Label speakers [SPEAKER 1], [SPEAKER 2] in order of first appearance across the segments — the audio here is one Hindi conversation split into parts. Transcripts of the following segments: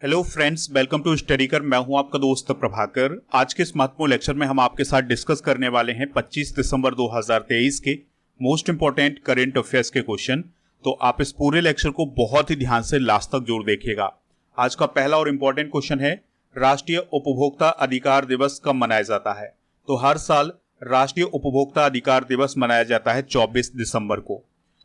[SPEAKER 1] हेलो फ्रेंड्स, वेलकम टू स्टडीकर। मैं हूं आपका दोस्त प्रभाकर। आज के इस महत्वपूर्ण लेक्चर में हम आपके साथ डिस्कस करने वाले हैं 25 दिसंबर 2023 के मोस्ट इंपॉर्टेंट करेंट अफेयर्स के क्वेश्चन। तो आप इस पूरे लेक्चर को बहुत ही ध्यान से लास्ट तक जरूर देखिएगा। आज का पहला और इम्पोर्टेंट क्वेश्चन है, राष्ट्रीय उपभोक्ता अधिकार दिवस कब मनाया जाता है? तो हर साल राष्ट्रीय उपभोक्ता अधिकार दिवस मनाया जाता है 24 दिसंबर को।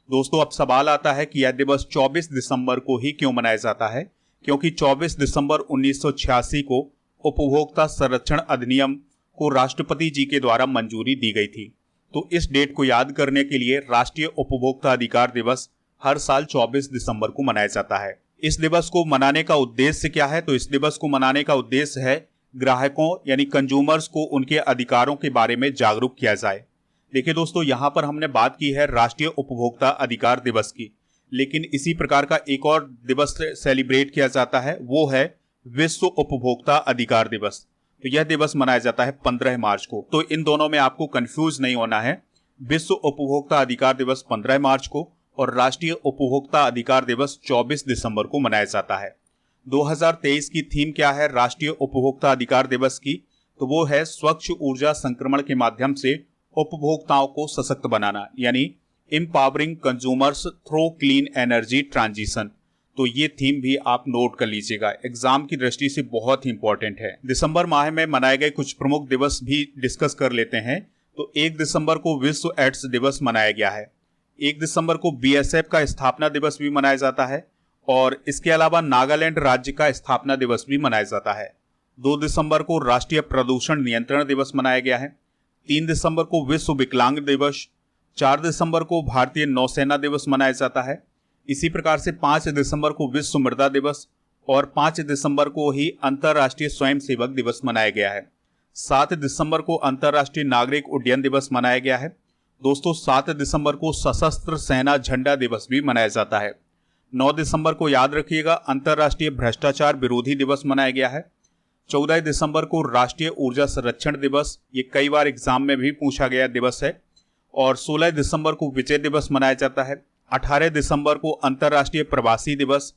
[SPEAKER 1] दोस्तों, अब सवाल आता है कि यह दिवस 24 दिसंबर को ही क्यों मनाया जाता है? क्योंकि 24 दिसंबर 1986 को उपभोक्ता संरक्षण अधिनियम को राष्ट्रपति जी के द्वारा मंजूरी दी गई थी। तो इस डेट को याद करने के लिए राष्ट्रीय उपभोक्ता अधिकार दिवस हर साल 24 दिसंबर को मनाया जाता है। इस दिवस को मनाने का उद्देश्य क्या है? तो इस दिवस को मनाने का उद्देश्य है ग्राहकों यानी कंज्यूमर्स को उनके अधिकारों के बारे में जागरूक किया जाए। देखिए दोस्तों, यहाँ पर हमने बात की है राष्ट्रीय उपभोक्ता अधिकार दिवस की, लेकिन इसी प्रकार का एक और दिवस सेलिब्रेट किया जाता है, वो है विश्व उपभोक्ता अधिकार दिवस। तो यह दिवस मनाया जाता है 15 मार्च को। तो इन दोनों में आपको कंफ्यूज नहीं होना है। विश्व उपभोक्ता अधिकार दिवस 15 मार्च को और राष्ट्रीय उपभोक्ता अधिकार दिवस 24 दिसंबर को मनाया जाता है। 2023 की थीम क्या है राष्ट्रीय उपभोक्ता अधिकार दिवस की? तो वो है स्वच्छ ऊर्जा संक्रमण के माध्यम से उपभोक्ताओं को सशक्त बनाना, यानी empowering consumers through clean energy transition. तो ये थीम भी आप नोट कर लीजिएगा, एग्जाम की दृष्टि से बहुत ही इंपॉर्टेंट है। दिसंबर माह में मनाए गए कुछ प्रमुख दिवस भी डिस्कस कर लेते हैं। तो 1 दिसंबर को विश्व एड्स दिवस मनाया गया है। 1 दिसंबर को बीएसएफ का स्थापना दिवस भी मनाया जाता है और इसके अलावा नागालैंड राज्य का स्थापना दिवस भी मनाया जाता है। 2 दिसंबर को राष्ट्रीय प्रदूषण नियंत्रण दिवस मनाया गया है। 3 दिसंबर को विश्व विकलांग दिवस। 4 दिसंबर को भारतीय नौसेना दिवस मनाया जाता है। इसी प्रकार से 5 दिसंबर को विश्व मृदा दिवस और 5 दिसंबर को ही अंतर्राष्ट्रीय स्वयंसेवक दिवस मनाया गया है। 7 दिसंबर को अंतर्राष्ट्रीय नागरिक उड्डयन दिवस मनाया गया है। दोस्तों, 7 दिसंबर को सशस्त्र सेना झंडा दिवस भी मनाया जाता है। 9 दिसंबर को याद रखिएगा अंतर्राष्ट्रीय भ्रष्टाचार विरोधी दिवस मनाया गया है। 14 दिसंबर को राष्ट्रीय ऊर्जा संरक्षण दिवस, ये कई बार एग्जाम में भी पूछा गया दिवस है। और 16 दिसंबर को विजय दिवस मनाया जाता है। 18 दिसंबर को अंतर्राष्ट्रीय प्रवासी दिवस।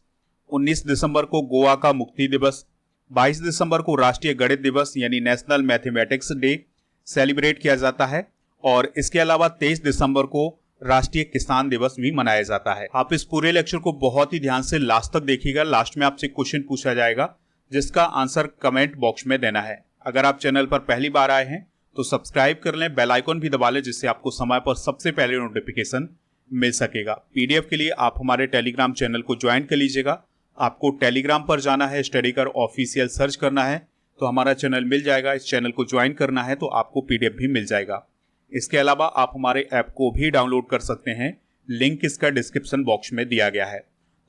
[SPEAKER 1] 19 दिसंबर को गोवा का मुक्ति दिवस। 22 दिसंबर को राष्ट्रीय गणित दिवस यानी नेशनल मैथमेटिक्स डे सेलिब्रेट किया जाता है। और इसके अलावा 23 दिसंबर को राष्ट्रीय किसान दिवस भी मनाया जाता है। आप इस पूरे लेक्चर को बहुत ही ध्यान से लास्ट तक देखिएगा। लास्ट में आपसे क्वेश्चन पूछा जाएगा जिसका आंसर कमेंट बॉक्स में देना है। अगर आप चैनल पर पहली बार आए हैं तो सब्सक्राइब कर लें, बेल आइकन भी दबा लें, जिससे आपको समय पर सबसे पहले नोटिफिकेशन मिल सकेगा। पीडीएफ के लिए आप हमारे टेलीग्राम चैनल को ज्वाइन कर लीजिएगा। आपको टेलीग्राम पर जाना है, स्टडीकर ऑफिशियल सर्च करना है तो हमारा चैनल मिल जाएगा। इस चैनल को ज्वाइन करना है तो आपको पीडीएफ भी मिल जाएगा। इसके अलावा आप हमारे ऐप को भी डाउनलोड कर सकते हैं, लिंक इसका डिस्क्रिप्शन बॉक्स में दिया गया है।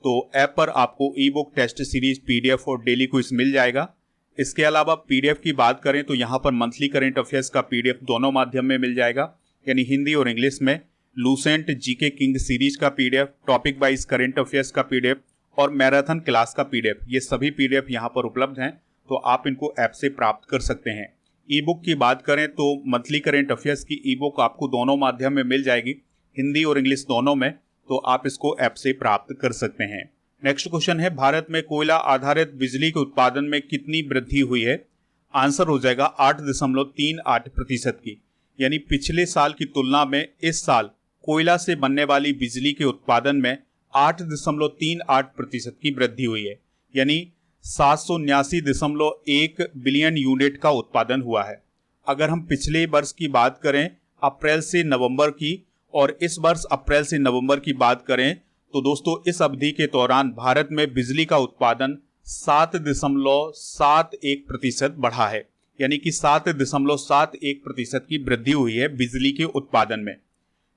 [SPEAKER 1] तो ऐप पर आपको E book, test series, PDF और डेली क्विज मिल जाएगा। इसके अलावा पीडीएफ की बात करें तो यहाँ पर मंथली करंट अफेयर्स का पीडीएफ दोनों माध्यम में मिल जाएगा, यानी हिंदी और इंग्लिश में। लूसेंट जीके किंग सीरीज का PDF, topic wise current affairs का पीडीएफ और मैराथन क्लास का पीडीएफ, ये सभी पीडीएफ यहाँ पर उपलब्ध हैं। तो आप इनको ऐप से प्राप्त कर सकते हैं। ई बुक की बात करें तो मंथली करंट अफेयर्स की ई बुक आपको दोनों माध्यम में मिल जाएगी, हिंदी और इंग्लिश दोनों में। तो आप इसको ऐप से प्राप्त कर सकते हैं। नेक्स्ट क्वेश्चन है, भारत में कोयला आधारित बिजली के उत्पादन में कितनी वृद्धि हुई है? आंसर हो जाएगा 8.38% की, यानी पिछले साल की तुलना में इस साल कोयला से बनने वाली बिजली के उत्पादन में 8.38% की वृद्धि हुई है, यानी 779.1 बिलियन यूनिट का उत्पादन हुआ है। अगर हम पिछले वर्ष की बात करें अप्रैल से नवंबर की, और इस वर्ष अप्रैल से नवंबर की बात करें तो दोस्तों इस अवधि के दौरान भारत में बिजली का उत्पादन 7.71% बढ़ा है, यानी कि 7.71% की वृद्धि हुई है बिजली के उत्पादन में।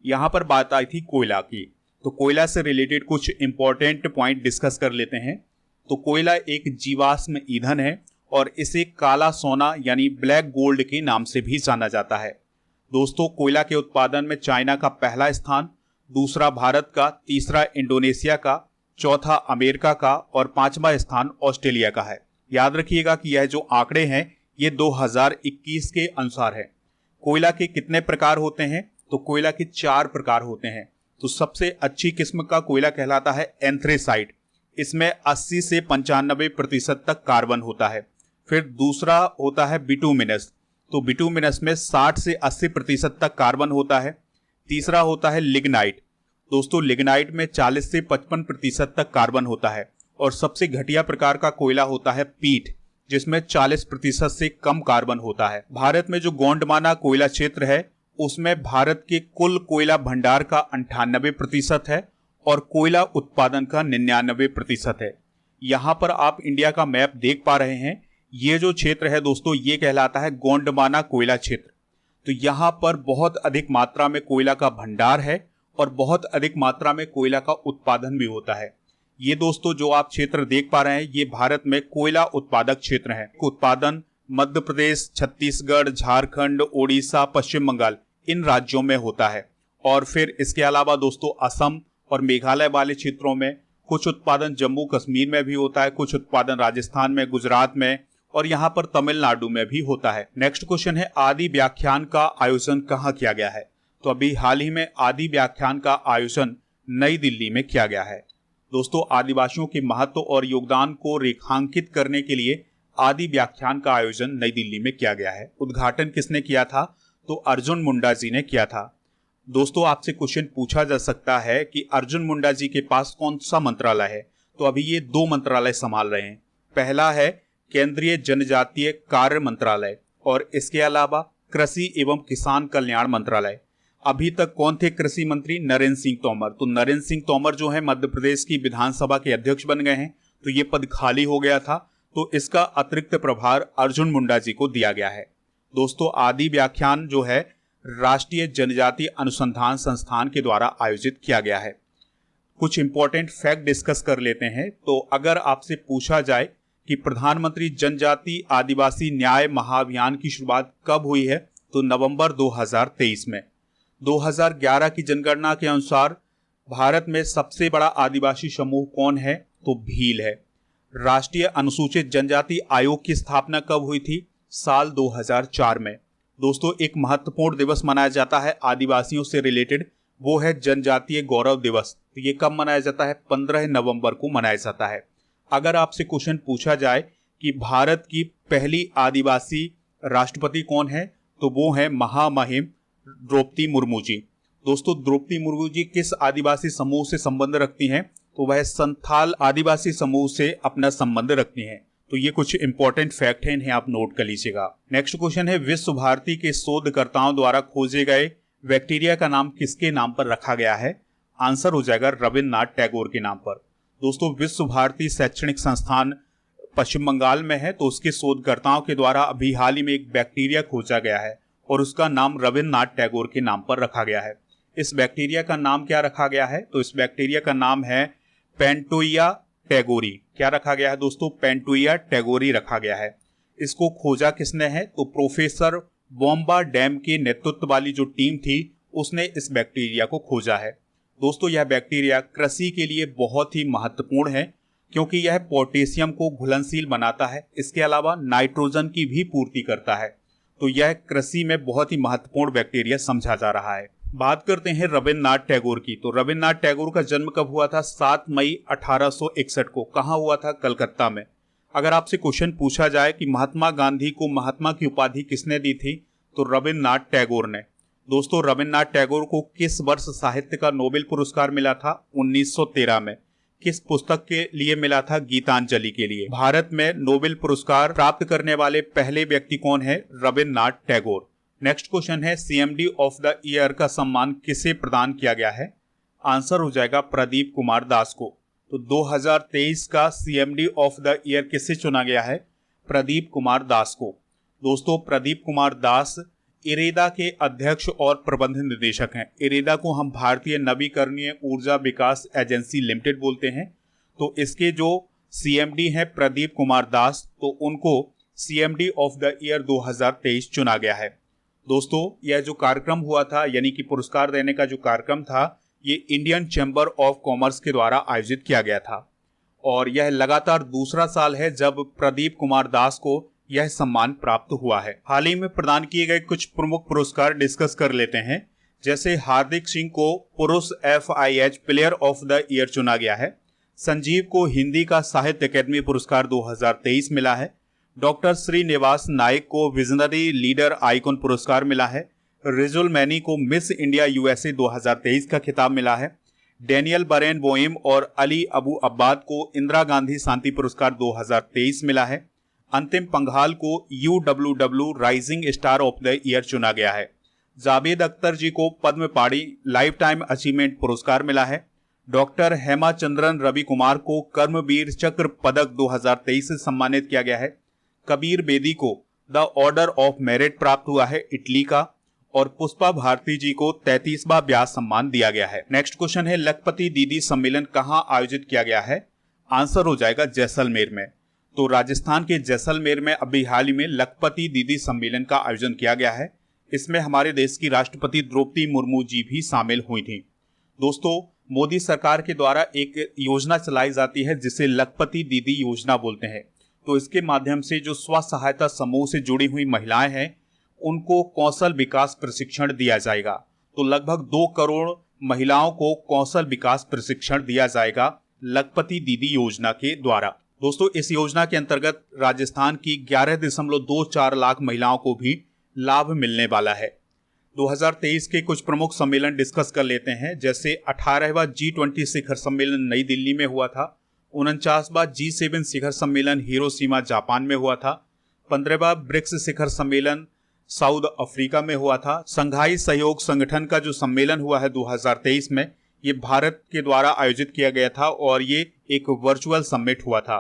[SPEAKER 1] यहाँ पर बात आई थी कोयला की, तो कोयला से रिलेटेड कुछ इंपॉर्टेंट पॉइंट डिस्कस कर लेते हैं। तो कोयला एक जीवाश्म ईंधन है और इसे काला सोना यानी ब्लैक गोल्ड के नाम से भी जाना जाता है। दोस्तों, कोयला के उत्पादन में चाइना का पहला स्थान, दूसरा भारत का, तीसरा इंडोनेशिया का, चौथा अमेरिका का और 5वां स्थान ऑस्ट्रेलिया का है। याद रखिएगा कि यह जो आंकड़े हैं ये 2021 के अनुसार है। कोयला के कितने प्रकार होते हैं? तो कोयला के 4 प्रकार होते हैं। तो सबसे अच्छी किस्म का कोयला कहलाता है एंथ्रेसाइट। इसमें 80 से 95% तक कार्बन होता है। फिर दूसरा होता है बिटुमिनस, तो बिटुमिनस में 60 से 80% तक कार्बन होता है। तीसरा होता है लिग्नाइट, दोस्तों लिग्नाइट में 40 से 55% तक कार्बन होता है। और सबसे घटिया प्रकार का कोयला होता है पीट, जिसमें 40% से कम कार्बन होता है। भारत में जो गोंडमाना कोयला क्षेत्र है उसमें भारत के कुल कोयला भंडार का 98% है और कोयला उत्पादन का 99% है। यहाँ पर आप इंडिया का मैप देख पा रहे हैं, ये जो क्षेत्र है दोस्तों ये कहलाता है गोंडमाना कोयला क्षेत्र। तो यहाँ पर बहुत अधिक मात्रा में कोयला का भंडार है और बहुत अधिक मात्रा में कोयला का उत्पादन भी होता है। ये दोस्तों जो आप क्षेत्र देख पा रहे हैं ये भारत में कोयला उत्पादक क्षेत्र है। उत्पादन मध्य प्रदेश, छत्तीसगढ़, झारखंड, ओडिशा, पश्चिम बंगाल इन राज्यों में होता है। और फिर इसके अलावा दोस्तों असम और मेघालय वाले क्षेत्रों में, कुछ उत्पादन जम्मू कश्मीर में भी होता है, कुछ उत्पादन राजस्थान में, गुजरात में और यहाँ पर तमिलनाडु में भी होता है। नेक्स्ट क्वेश्चन है आदि व्याख्यान का आयोजन कहाँ किया गया है? तो अभी हाल ही में आदि व्याख्यान का आयोजन नई दिल्ली में किया गया है। दोस्तों आदिवासियों के महत्व और योगदान को रेखांकित करने के लिए आदि व्याख्यान का आयोजन नई दिल्ली में किया गया है। उद्घाटन किसने किया था? तो अर्जुन मुंडा जी ने किया था। दोस्तों आपसे क्वेश्चन पूछा जा सकता है कि अर्जुन मुंडा जी के पास कौन सा मंत्रालय है? तो अभी ये 2 मंत्रालय संभाल रहे हैं। पहला है केंद्रीय जनजातीय कार्य मंत्रालय और इसके अलावा कृषि एवं किसान कल्याण मंत्रालय। अभी तक कौन थे कृषि मंत्री? नरेंद्र सिंह तोमर। तो नरेंद्र सिंह तोमर जो है मध्य प्रदेश की विधानसभा के अध्यक्ष बन गए हैं, तो ये पद खाली हो गया था, तो इसका अतिरिक्त प्रभार अर्जुन मुंडा जी को दिया गया है। दोस्तों आदि व्याख्यान जो है राष्ट्रीय जनजातीय अनुसंधान संस्थान के द्वारा आयोजित किया गया है। कुछ इंपॉर्टेंट फैक्ट डिस्कस कर लेते हैं। तो अगर आपसे पूछा जाए कि प्रधानमंत्री जनजाति आदिवासी न्याय महाअभियान की शुरुआत कब हुई है? तो नवंबर 2023 में। 2011 की जनगणना के अनुसार भारत में सबसे बड़ा आदिवासी समूह कौन है? तो भील है। राष्ट्रीय अनुसूचित जनजाति आयोग की स्थापना कब हुई थी? साल 2004 में। दोस्तों एक महत्वपूर्ण दिवस मनाया जाता है आदिवासियों से रिलेटेड, वो है जनजातीय गौरव दिवस। तो ये कब मनाया जाता है? 15 नवंबर को मनाया जाता है। अगर आपसे क्वेश्चन पूछा जाए कि भारत की पहली आदिवासी राष्ट्रपति कौन है? तो वो है महामहिम द्रौपदी मुर्मू जी। दोस्तों द्रौपदी मुर्मू जी किस आदिवासी समूह से संबंध रखती हैं? तो वह संथाल आदिवासी समूह से अपना संबंध रखती हैं। तो ये कुछ इंपॉर्टेंट फैक्ट हैं, इन्हें आप नोट कर लीजिएगा। नेक्स्ट क्वेश्चन है विश्व भारती के शोधकर्ताओं द्वारा खोजे गए बैक्टीरिया का नाम किसके नाम पर रखा गया है? आंसर हो जाएगा रविन्द्रनाथ टैगोर के नाम पर। दोस्तों विश्व भारती शैक्षणिक संस्थान पश्चिम बंगाल में है, तो उसके शोधकर्ताओं के द्वारा अभी हाल ही में एक बैक्टीरिया खोजा गया है और उसका नाम रविन्द्रनाथ टैगोर के नाम पर रखा गया है। इस बैक्टीरिया का नाम क्या रखा गया है? तो इस बैक्टीरिया का नाम है पेंटोइया टैगोरी। क्या रखा गया है दोस्तों? पेंटोइया टैगोरी रखा गया है। इसको खोजा किसने है? तो प्रोफेसर बॉम्बा डैम के नेतृत्व वाली जो टीम थी उसने इस बैक्टीरिया को खोजा है। दोस्तों यह बैक्टीरिया कृषि के लिए बहुत ही महत्वपूर्ण है क्योंकि यह पोटेशियम को घुलनशील बनाता है, इसके अलावा नाइट्रोजन की भी पूर्ति करता है। तो यह कृषि में बहुत ही महत्वपूर्ण बैक्टीरिया समझा जा रहा है। बात करते हैं रविन्द्रनाथ टैगोर की। तो रविन्द्रनाथ टैगोर का जन्म कब हुआ था? 7 मई 1861 को। कहाँ हुआ था? कलकत्ता में। अगर आपसे क्वेश्चन पूछा जाए कि महात्मा गांधी को महात्मा की उपाधि किसने दी थी? तो रविन्द्रनाथ टैगोर ने। दोस्तों रविन्द्रनाथ टैगोर को किस वर्ष साहित्य का नोबेल पुरस्कार मिला था? 1913 में। किस पुस्तक के लिए मिला था? गीतांजलि के लिए। भारत में नोबेल पुरस्कार प्राप्त करने वाले पहले व्यक्ति कौन है? रविन्द्रनाथ टैगोर। नेक्स्ट क्वेश्चन है सीएमडी ऑफ द ईयर का सम्मान किसे प्रदान किया गया है? आंसर हो जाएगा प्रदीप कुमार दास को। तो 2023 का सीएमडी ऑफ द ईयर किसे चुना गया है? प्रदीप कुमार दास को। दोस्तों प्रदीप कुमार दास इरेडा के अध्यक्ष और प्रबंध निदेशक हैं। इरेडा को हम भारतीय नवीकरणीय ऊर्जा विकास एजेंसी लिमिटेड बोलते हैं। तो इसके जो सीएमडी हैं प्रदीप कुमार दास, तो उनको सीएमडी ऑफ द ईयर 2023 चुना गया है। दोस्तों यह जो कार्यक्रम हुआ था, यानी कि पुरस्कार देने का जो कार्यक्रम था, ये इंडियन चैम्बर ऑफ कॉमर्स के द्वारा आयोजित किया गया था और यह लगातार दूसरा साल है जब प्रदीप कुमार दास को यह सम्मान प्राप्त हुआ है। हाल ही में प्रदान किए गए कुछ प्रमुख पुरस्कार डिस्कस कर लेते हैं। जैसे हार्दिक सिंह को पुरुष FIH player of the year चुना गया है। संजीव को हिंदी का साहित्य अकादमी पुरस्कार 2023 मिला है। डॉक्टर श्रीनिवास नायक को विजनरी लीडर आइकॉन पुरस्कार मिला है। रिजुल मैनी को मिस इंडिया यूएसए 2023 का खिताब मिला है। डेनियल बरेन बोइम और अली अबू अब्बाद को इंदिरा गांधी शांति पुरस्कार 2023 मिला है। अंतिम पंघाल को UWW rising star of the year चुना गया है। जावेद अख्तर जी को पद्म पाणी लाइफ टाइम अचीवमेंट पुरस्कार मिला है। डॉक्टर हेमाचंद्रन रवि कुमार को कर्मवीर चक्र पदक 2023 से सम्मानित किया गया है। कबीर बेदी को द ऑर्डर ऑफ मेरिट प्राप्त हुआ है इटली का। और पुष्पा भारती जी को 33वां व्यास सम्मान दिया गया है। नेक्स्ट क्वेश्चन है, लखपति दीदी सम्मेलन कहां आयोजित किया गया है? आंसर हो जाएगा जैसलमेर में। तो राजस्थान के जैसलमेर में अभी हाल ही में लखपति दीदी सम्मेलन का आयोजन किया गया है। इसमें हमारे देश की राष्ट्रपति द्रौपदी मुर्मू जी भी शामिल हुई थी। दोस्तों, मोदी सरकार के द्वारा एक योजना चलाई जाती है जिसे लखपति दीदी योजना बोलते हैं। तो इसके माध्यम से जो स्व सहायता समूह से जुड़ी हुई महिलाएं हैं उनको कौशल विकास प्रशिक्षण दिया जाएगा। तो लगभग 2 करोड़ महिलाओं को कौशल विकास प्रशिक्षण दिया जाएगा लखपति दीदी योजना के द्वारा। दोस्तों, इस योजना के अंतर्गत राजस्थान की 11.24 लाख महिलाओं को भी लाभ मिलने वाला है। 2023 के कुछ प्रमुख सम्मेलन डिस्कस कर लेते हैं। जैसे 18वां G20 शिखर सम्मेलन नई दिल्ली में हुआ था। 49वां G7 शिखर सम्मेलन हिरोशिमा जापान में हुआ था। 15वां ब्रिक्स शिखर सम्मेलन साउथ अफ्रीका में हुआ था। संघाई सहयोग संगठन का जो सम्मेलन हुआ है 2023 में, ये भारत के द्वारा आयोजित किया गया था और ये एक वर्चुअल समिट हुआ था।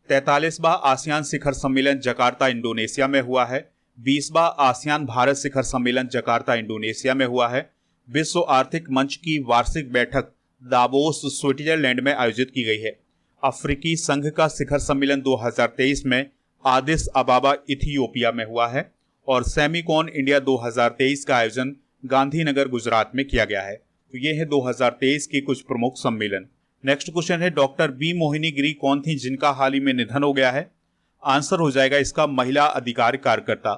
[SPEAKER 1] 43वां आसियान शिखर सम्मेलन जकार्ता इंडोनेशिया में हुआ है। 20वां आसियान भारत शिखर सम्मेलन जकार्ता इंडोनेशिया में हुआ है। विश्व आर्थिक मंच की वार्षिक बैठक दावोस स्विट्जरलैंड में आयोजित की गई है। अफ्रीकी संघ का शिखर सम्मेलन 2023 में आदिस अबाबा इथियोपिया में हुआ है। और सेमिकॉन इंडिया 2023 का आयोजन गांधीनगर गुजरात में किया गया है। तो ये है 2023 के कुछ प्रमुख सम्मेलन। नेक्स्ट क्वेश्चन है, डॉक्टर बी मोहिनी गिरी कौन थी जिनका हाल ही में निधन हो गया है? आंसर हो जाएगा इसका महिला अधिकार कार्यकर्ता।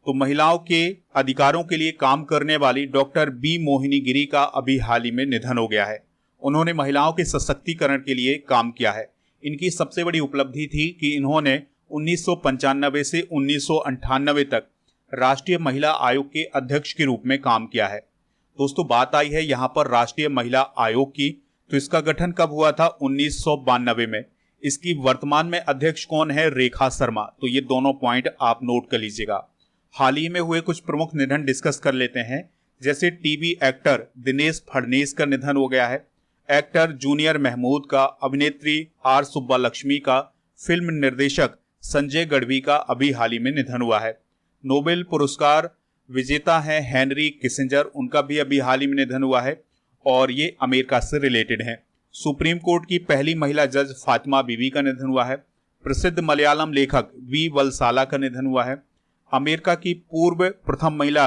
[SPEAKER 1] तो महिलाओं के अधिकारों के लिए काम करने वाली डॉक्टर बी मोहिनी गिरी का अभी हाल ही में निधन हो गया है। उन्होंने महिलाओं के सशक्तिकरण के लिए काम किया है। इनकी सबसे बड़ी उपलब्धि थी कि इन्होंने 1995 से 1998 तक राष्ट्रीय महिला आयोग के अध्यक्ष के रूप में काम किया है। दोस्तों, बात आई है यहाँ पर राष्ट्रीय महिला आयोग की। तो इसका गठन कब हुआ था? 1992 में। इसकी वर्तमान में अध्यक्ष कौन है? रेखा शर्मा। तो ये दोनों पॉइंट आप नोट कर लीजिएगा। हाल ही में हुए कुछ प्रमुख निधन डिस्कस कर लेते हैं। जैसे टीवी एक्टर दिनेश फडणीस का निधन हो गया है। एक्टर जूनियर महमूद का, अभिनेत्री आर सुब्बालक्ष्मी का, फिल्म निर्देशक संजय गढ़वी का अभी हाल ही में निधन हुआ है। नोबेल पुरस्कार विजेता हैं हेनरी किसिंजर, उनका भी अभी हाल ही में निधन हुआ है और ये अमेरिका से रिलेटेड हैं। सुप्रीम कोर्ट की पहली महिला जज फातिमा बीबी का निधन हुआ है। प्रसिद्ध मलयालम लेखक वी वलसाला का निधन हुआ है। अमेरिका की पूर्व प्रथम महिला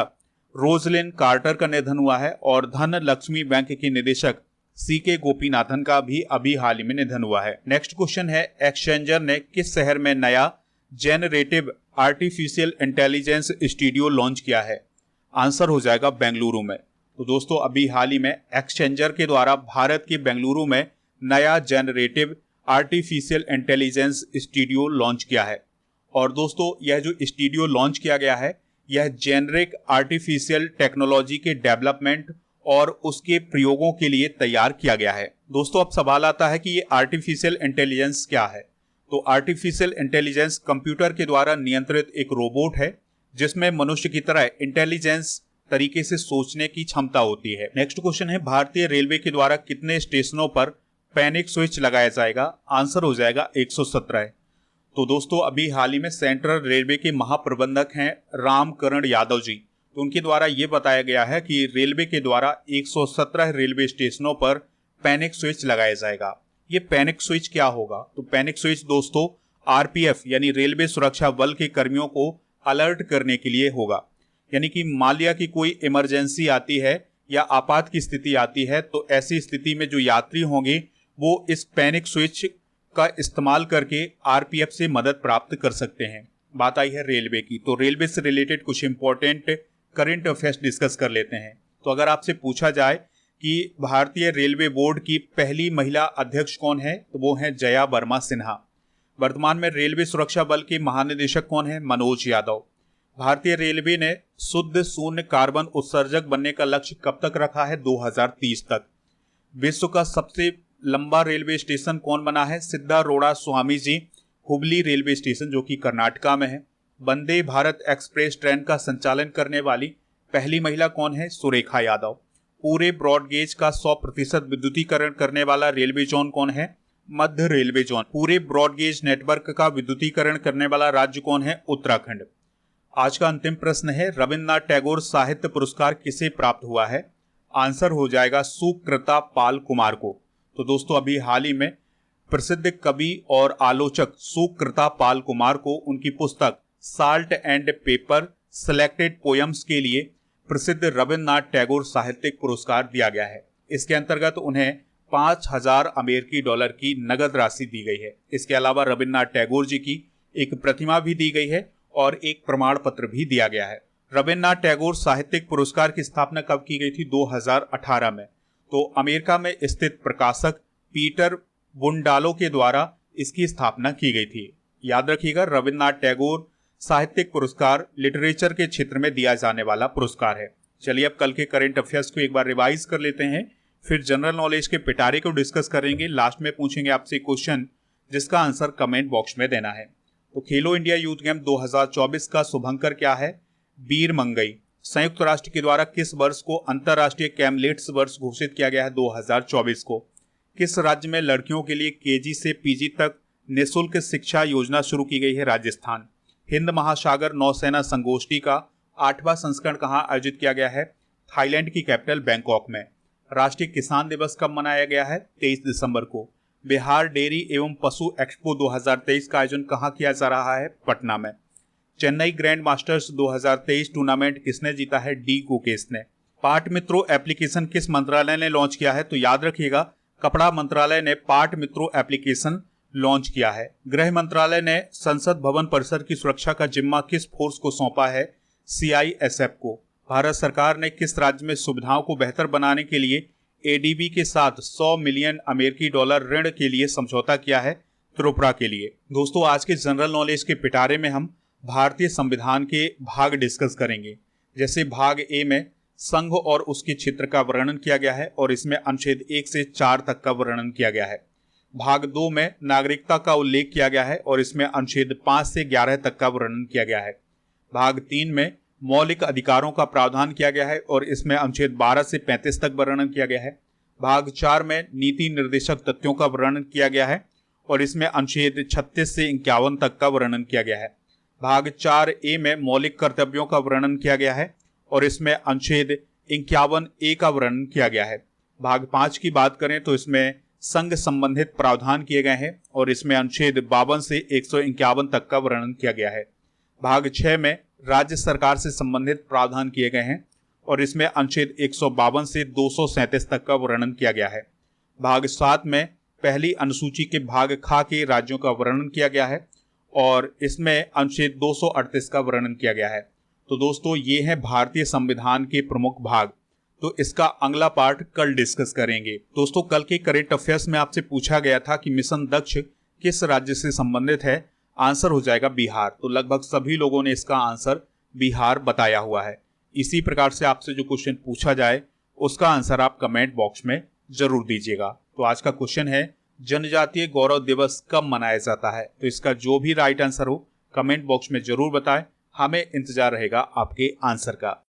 [SPEAKER 1] रोजलिन कार्टर का निधन हुआ है। और धन लक्ष्मी बैंक के निदेशक CK गोपीनाथन का भी अभी हाल ही में निधन हुआ है। नेक्स्ट क्वेश्चन है, एक्सचेंजर ने किस शहर में नया generative artificial intelligence studio launch किया है? आंसर हो जाएगा बेंगलुरु में। तो दोस्तों, अभी हाल ही में एक्सचेंजर के द्वारा भारत के बेंगलुरु में नया generative artificial intelligence studio launch किया है। और दोस्तों, यह जो स्टूडियो लॉन्च किया गया है यह जेनरिक आर्टिफिशियल टेक्नोलॉजी के डेवलपमेंट और उसके प्रयोगों के लिए तैयार किया गया है। दोस्तों, अब सवाल आता है कि ये आर्टिफिशियल इंटेलिजेंस क्या है? तो आर्टिफिशियल इंटेलिजेंस कंप्यूटर के द्वारा नियंत्रित एक रोबोट है जिसमें मनुष्य की तरह इंटेलिजेंस तरीके से सोचने की क्षमता होती है। नेक्स्ट क्वेश्चन है, भारतीय रेलवे के द्वारा कितने स्टेशनों पर पैनिक स्विच लगाया जाएगा? आंसर हो जाएगा 117। तो दोस्तों, अभी हाल ही में सेंट्रल रेलवे के महाप्रबंधक हैं रामकरण यादव जी। तो उनके द्वारा ये बताया गया है कि रेलवे के द्वारा 117 रेलवे स्टेशनों पर पैनिक स्विच लगाया जाएगा। ये पैनिक स्विच क्या होगा? तो पैनिक स्विच दोस्तों RPF यानी रेलवे सुरक्षा बल के कर्मियों को अलर्ट करने के लिए होगा। यानी कि मान लिया कि कोई इमरजेंसी आती है या आपात की स्थिति आती है तो ऐसी स्थिति में जो यात्री होंगे वो इस पैनिक स्विच का इस्तेमाल करके RPF से मदद प्राप्त कर सकते हैं। बात आई है रेलवे की, तो रेलवे से रिलेटेड कुछ इंपॉर्टेंट करंट अफेयर्स डिस्कस कर लेते हैं। तो अगर आपसे पूछा जाए कि भारतीय रेलवे बोर्ड की पहली महिला अध्यक्ष कौन है, तो वो है जया वर्मा सिन्हा। वर्तमान में रेलवे सुरक्षा बल के महानिदेशक कौन है, मनोज यादव। भारतीय रेलवे ने शुद्ध शून्य कार्बन उत्सर्जक बनने का लक्ष्य कब तक रखा है, 2030 तक। विश्व का सबसे लंबा रेलवे स्टेशन कौन बना है, सिद्धारोड़ा स्वामी जी हुबली रेलवे स्टेशन, जो कि कर्नाटका में है। वंदे भारत एक्सप्रेस ट्रेन का संचालन करने वाली पहली महिला कौन है, सुरेखा यादव। पूरे ब्रॉडगेज का 100% विद्युतीकरण करने वाला रेलवे जोन कौन है, मध्य रेलवे जोन। पूरे ब्रॉडगेज नेटवर्क का विद्युतीकरण करने वाला राज्य कौन है, उत्तराखंड। आज का अंतिम प्रश्न है, रविन्द्रनाथ टैगोर साहित्य पुरस्कार किसे प्राप्त हुआ है, आंसर हो जाएगा सुकृता पाल कुमार को। तो दोस्तों अभी हाल ही में प्रसिद्ध कवि और आलोचक सुकृता पाल कुमार को उनकी पुस्तक salt and paper selected poems के लिए प्रसिद्ध रविन्द्रनाथ टैगोर साहित्यिक पुरस्कार दिया गया है। इसके अंतर्गत उन्हें 5,000 अमेरिकी डॉलर की नगद राशि दी गई है। इसके अलावा रविन्द्रनाथ टैगोर जी की एक प्रतिमा भी दी गई है और एक प्रमाण पत्र भी दिया गया है। रविन्द्रनाथ टैगोर साहित्यिक पुरस्कार की स्थापना कब की गई थी, 2018 में। तो अमेरिका में स्थित प्रकाशक पीटर बुंडालो के द्वारा इसकी स्थापना की गई थी। याद रखिएगा, रविन्द्रनाथ टैगोर साहित्यिक पुरस्कार लिटरेचर के क्षेत्र में दिया जाने वाला पुरस्कार है। चलिए अब कल के करंट अफेयर्स को एक बार रिवाइज कर लेते हैं, फिर जनरल नॉलेज के पिटारे को डिस्कस करेंगे। लास्ट में पूछेंगे आपसे क्वेश्चन जिसका आंसर कमेंट बॉक्स में देना है। तो खेलो इंडिया यूथ गेम 2024 का शुभंकर क्या है, वीर मंगई। संयुक्त राष्ट्र के द्वारा किस वर्ष को अंतर्राष्ट्रीय कैमलेट्स वर्ष घोषित किया गया है, 2024 को। किस राज्य में लड़कियों के लिए केजी से पीजी तक निःशुल्क शिक्षा योजना शुरू की गई है, राजस्थान। हिंद महासागर नौसेना संगोष्ठी का 8वां संस्करण कहाँ आयोजित किया गया है, थाईलैंड की कैपिटल बैंकॉक में। राष्ट्रीय किसान दिवस कब मनाया गया है, 23 दिसंबर को। बिहार डेयरी एवं पशु एक्सपो 2023 का आयोजन कहाँ किया जा रहा है, पटना में। चेन्नई ग्रैंड मास्टर्स 2023 टूर्नामेंट किसने जीता है, डी गुकेश ने। पाट मित्रो एप्लीकेशन किस मंत्रालय ने लॉन्च किया है, तो याद रखिएगा कपड़ा मंत्रालय ने पाट मित्रो एप्लीकेशन लॉन्च किया है। गृह मंत्रालय ने संसद भवन परिसर की सुरक्षा का जिम्मा किस फोर्स को सौंपा है, CISF को। भारत सरकार ने किस राज्य में सुविधाओं को बेहतर बनाने के लिए ADB के साथ 100 मिलियन अमेरिकी डॉलर ऋण के लिए समझौता किया है, त्रिपुरा के लिए। दोस्तों आज के जनरल नॉलेज के पिटारे में हम भारतीय संविधान के भाग डिस्कस करेंगे। जैसे भाग ए में संघ और उसके क्षेत्र का वर्णन किया गया है और इसमें अनुच्छेद 1 से 4 तक का वर्णन किया गया है। भाग 2 में नागरिकता का उल्लेख किया गया है और इसमें अनुच्छेद 5 से 11 तक का वर्णन किया गया है। भाग 3 में मौलिक अधिकारों का प्रावधान किया गया है और इसमें अनुच्छेद 12 से 35 तक वर्णन किया गया है। भाग 4 में नीति निर्देशक तथ्यों का वर्णन किया गया है और इसमें अनुच्छेद 36 से 51 तक का वर्णन किया गया है। भाग 4A में मौलिक कर्तव्यों का वर्णन किया गया है और इसमें अनुच्छेद 51A का वर्णन किया गया है। भाग 5 की बात करें तो इसमें संघ संबंधित प्रावधान किए गए हैं और इसमें अनुच्छेद 52 से 151 तक का वर्णन किया गया है। भाग 6 में राज्य सरकार से संबंधित प्रावधान किए गए हैं और इसमें अनुच्छेद 152 से 237 तक का वर्णन किया गया है। भाग 7 में पहली अनुसूची के भाग खा के राज्यों का वर्णन किया गया है और इसमें अनुच्छेद 238 का वर्णन किया गया है। तो दोस्तों ये है भारतीय संविधान के प्रमुख भाग। तो इसका अगला पार्ट कल डिस्कस करेंगे। दोस्तों कल के करंट अफेयर्स में आपसे पूछा गया था कि मिशन दक्ष किस राज्य से संबंधित है, आंसर हो जाएगा बिहार। तो लगभग सभी लोगों ने इसका आंसर बिहार बताया हुआ है। इसी प्रकार से आपसे जो क्वेश्चन पूछा जाए उसका आंसर आप कमेंट बॉक्स में जरूर दीजिएगा। तो आज का क्वेश्चन है, जनजातीय गौरव दिवस कब मनाया जाता है। तो इसका जो भी राइट आंसर हो कमेंट बॉक्स में जरूर बताएं, हमें इंतजार रहेगा आपके आंसर का।